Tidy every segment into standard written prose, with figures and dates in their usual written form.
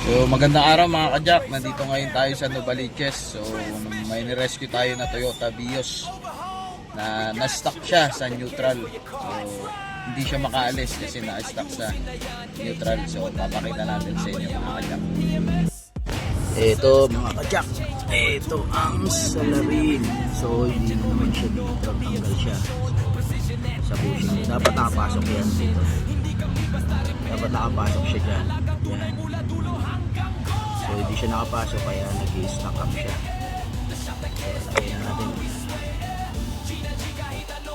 So magandang araw mga kajak, nandito ngayon tayo sa Novaliches. So may ni-rescue tayo na Toyota Vios na na-stuck siya sa neutral. So hindi siya makaalis kasi na-stuck sa neutral. So papakita natin sa inyo mga kajak. Ito mga kajak, ito ang salarin. So hindi naman siya dito, tanggal siya sa bushing. Dapat nakapasok yan dito. Dapat nakapasok siya dyan. Yan. So hindi siya nakapasok kaya nag-i-stack up siya. So lagyan natin.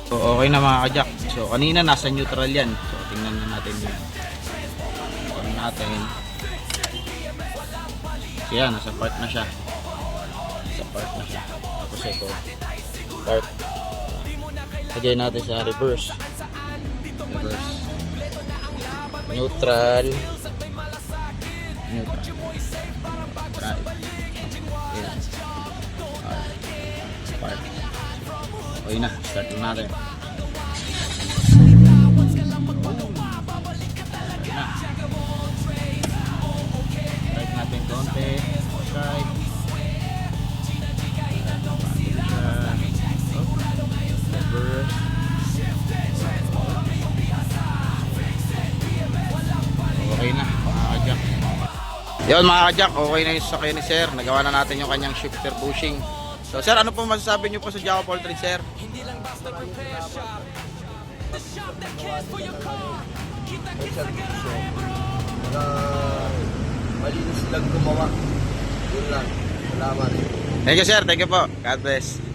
So okay na mga kajak. So kanina nasa neutral yan. So tingnan na natin yan. Tingnan natin. So yan, nasa park na siya. Nasa park na siya. Tapos ito, park. Lagyan natin sa reverse. Reverse. Neutral. Neutral. Drive. Ayan. Park. Okay na, start na natin. Drive natin konti. Drive. Reverse. Okay na mga kajak. Yun mga kajak, okay na yung sasakyan ni sir. Nagawa na natin yung kanyang shifter bushing. So sir, ano po masasabi nyo po sa Jacko Poultry sir? Malinis lang gumawa. Yun lang. Salamat. Thank you sir, thank you po. God bless.